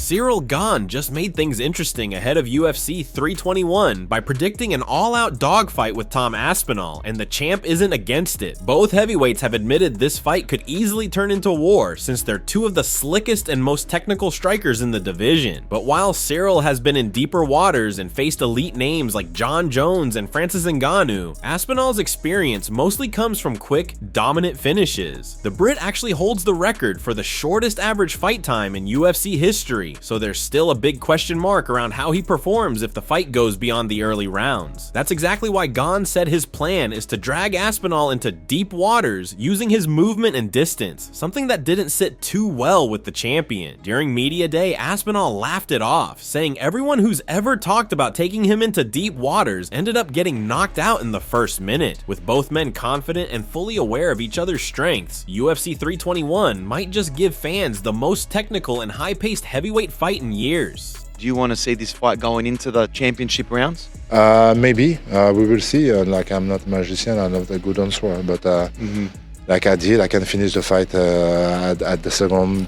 Ciryl Gane just made things interesting ahead of UFC 321 by predicting an all-out dogfight with Tom Aspinall, and the champ isn't against it. Both heavyweights have admitted this fight could easily turn into war since they're two of the slickest and most technical strikers in the division. But while Ciryl has been in deeper waters and faced elite names like John Jones and Francis Ngannou, Aspinall's experience mostly comes from quick, dominant finishes. The Brit actually holds the record for the shortest average fight time in UFC history, so there's still a big question mark around how he performs if the fight goes beyond the early rounds. That's exactly why Gane said his plan is to drag Aspinall into deep waters using his movement and distance, something that didn't sit too well with the champion. During media day, Aspinall laughed it off, saying everyone who's ever talked about taking him into deep waters ended up getting knocked out in the first minute. With both men confident and fully aware of each other's strengths, UFC 321 might just give fans the most technical and high-paced heavyweight fight in years. Do you want to see this fight going into the championship rounds? Maybe. We will see. Like, I'm not a magician, I'm not a good answer, but like I did, I can finish the fight at the second,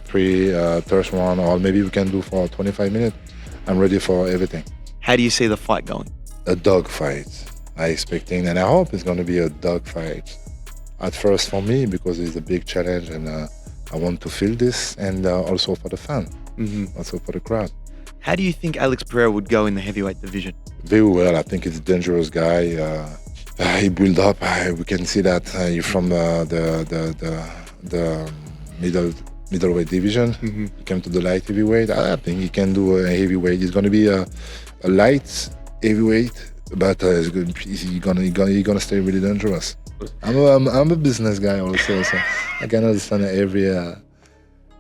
first one, or maybe we can do for 25 minutes. I'm ready for everything. How do you see the fight going? A dog fight, I'm expecting, and I hope it's going to be a dog fight. At first for me, because it's a big challenge, and I want to feel this, and also for the fan, also for the crowd. How do you think Alex Pereira would go in the heavyweight division? Very well. I think he's a dangerous guy. He built up. We can see that he's from the middleweight division. He came to the light heavyweight. I think he can do a heavyweight. He's going to be a light heavyweight, but he's gonna stay really dangerous. I'm a business guy also, so I can understand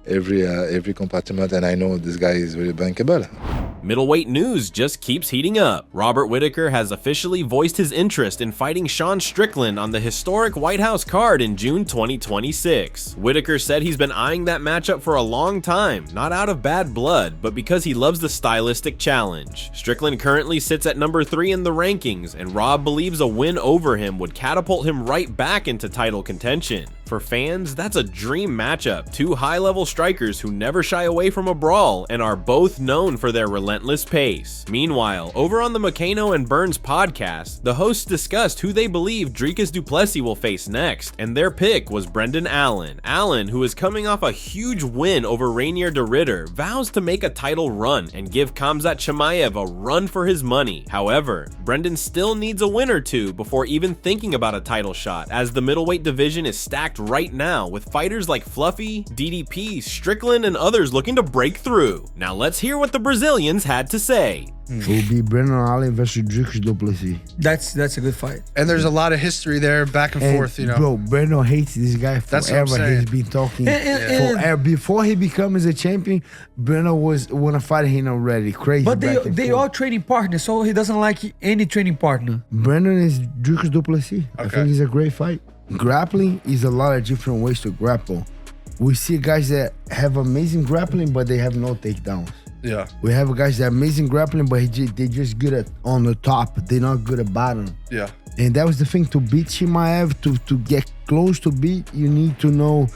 every compartment, and I know this guy is really bankable. Middleweight news just keeps heating up. Robert Whittaker has officially voiced his interest in fighting Sean Strickland on the historic White House card in June 2026. Whittaker said he's been eyeing that matchup for a long time, not out of bad blood, but because he loves the stylistic challenge. Strickland currently sits at number 3 in the rankings, and Rob believes a win over him would catapult him right back into title contention. For fans, that's a dream matchup. Two high-level strikers who never shy away from a brawl and are both known for their relentless pace. Meanwhile, over on the McCano and Burns podcast, the hosts discussed who they believe Dricus Du Plessis will face next, and their pick was Brendan Allen. Allen, who is coming off a huge win over Rainier de Ridder, vows to make a title run and give Khamzat Chimaev a run for his money. However, Brendan still needs a win or two before even thinking about a title shot, as the middleweight division is stacked right now with fighters like Fluffy, DDP, Strickland, and others looking to break through. Now let's hear what the Brazilians had to say. It will be Brendan Allen versus Dricus Du Plessis. That's a good fight. And there's a lot of history there, back and forth, you know. Bro, Brendan hates this guy forever. He's been talking forever. Before he becomes a champion, Brendan wanna fight him already. Crazy. But they are training partners, so he doesn't like any training partner. Brendan is Dricus Du Plessis. Okay. I think it's a great fight. Grappling is a lot of different ways to grapple. We see guys that have amazing grappling, but they have no takedowns. Yeah. We have guys that are amazing grappling, but they just good at on the top. They're not good at bottom. Yeah. And that was the thing, to beat Chimaev, to get close to beat, you need to know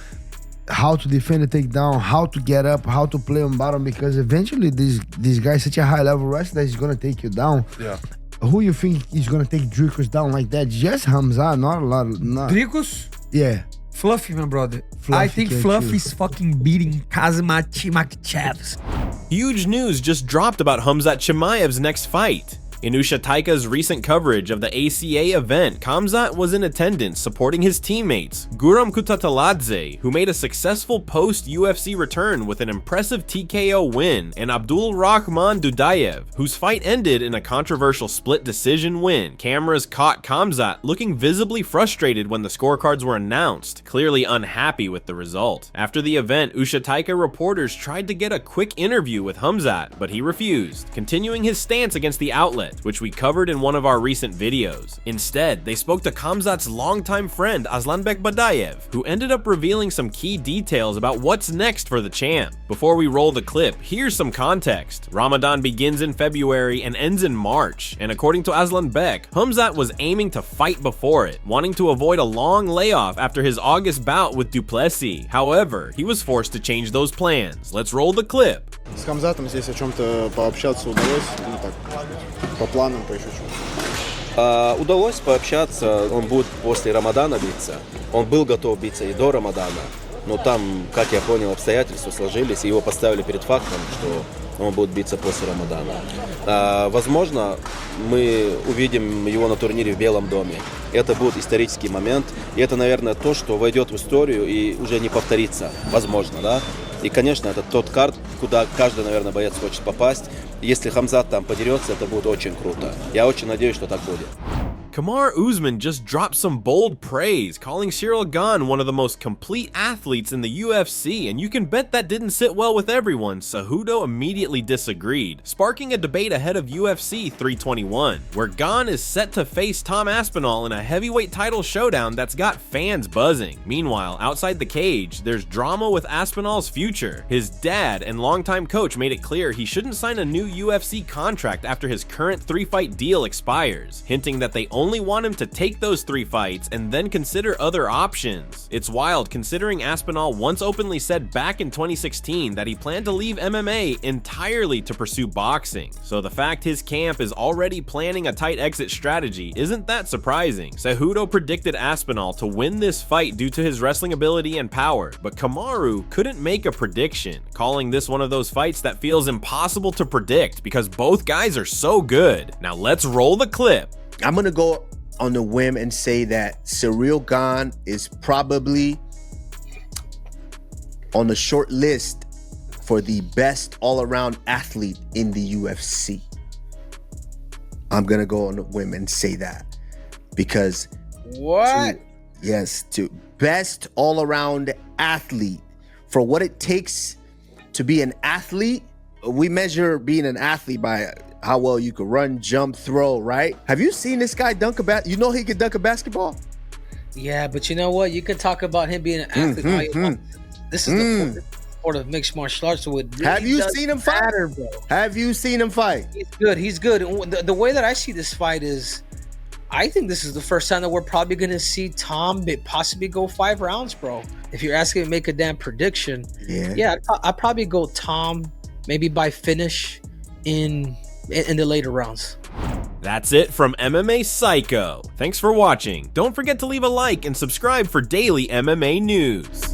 how to defend a takedown, how to get up, how to play on bottom, because eventually this guy is such a high level wrestler that he's gonna take you down. Yeah. Who you think is gonna take Dricus down like that? Just Khamzat, not a lot. Dricus? Yeah. Fluffy, my brother. Fluffy I think Fluffy's fucking beating Khamzat Chimaev. Huge news just dropped about Khamzat Chimaev's next fight. In Usha Taika's recent coverage of the ACA event, Khamzat was in attendance supporting his teammates, Guram Kutataladze, who made a successful post-UFC return with an impressive TKO win, and Abdul Rahman Dudayev, whose fight ended in a controversial split decision win. Cameras caught Khamzat looking visibly frustrated when the scorecards were announced, clearly unhappy with the result. After the event, Usha Taika reporters tried to get a quick interview with Khamzat, but he refused, continuing his stance against the outlet, which we covered in one of our recent videos. Instead, they spoke to Khamzat's longtime friend Aslanbek Badayev, who ended up revealing some key details about what's next for the champ. Before we roll the clip, here's some context. Ramadan begins in February and ends in March, and according to Aslanbek, Khamzat was aiming to fight before it, wanting to avoid a long layoff after his August bout with Du Plessis. However, he was forced to change those plans. Let's roll the clip. С Хамзатом здесь о чем-то пообщаться удалось, ну так, по планам, по еще чему-то. Удалось пообщаться, он будет после Рамадана биться. Он был готов биться и до Рамадана, но там, как я понял, обстоятельства сложились, и его поставили перед фактом, что он будет биться после Рамадана. Возможно, мы увидим его на турнире в Белом доме. Это будет исторический момент, и это, наверное, то, что войдет в историю и уже не повторится, возможно, да? И, конечно, это тот карт, куда каждый, наверное, боец хочет попасть. Если Хамзат там подерется, это будет очень круто. Я очень надеюсь, что так будет. Kamaru Usman just dropped some bold praise, calling Ciryl Gane one of the most complete athletes in the UFC, and you can bet that didn't sit well with everyone. Cejudo immediately disagreed, sparking a debate ahead of UFC 321, where Gane is set to face Tom Aspinall in a heavyweight title showdown that's got fans buzzing. Meanwhile, outside the cage, there's drama with Aspinall's future. His dad and longtime coach made it clear he shouldn't sign a new UFC contract after his current 3-fight deal expires, hinting that they only want him to take those 3 fights and then consider other options. It's wild considering Aspinall once openly said back in 2016 that he planned to leave MMA entirely to pursue boxing. So the fact his camp is already planning a tight exit strategy isn't that surprising. Cejudo predicted Aspinall to win this fight due to his wrestling ability and power, but Kamaru couldn't make a prediction, calling this one of those fights that feels impossible to predict because both guys are so good. Now let's roll the clip. I'm going to go on the whim and say that Ciryl Gane is probably on the short list for the best all-around athlete in the UFC. I'm going to go on the whim and say that because to best all-around athlete, for what it takes to be an athlete. We measure being an athlete by how well you can run, jump, throw, right? Have you seen this guy dunk a bat? You know he can dunk a basketball? Yeah, but you know what? You could talk about him being an athlete. This is the sport of mixed martial arts. So it really Have you seen him fight? Bro. Have you seen him fight? He's good. He's good. The way that I see this fight is, I think this is the first time that we're probably going to see Tom possibly go 5 rounds, bro. If you're asking me to make a damn prediction, I'd probably go Tom, maybe by finish in the later rounds. That's it from MMA Psycho. Thanks for watching. Don't forget to leave a like and subscribe for daily MMA news.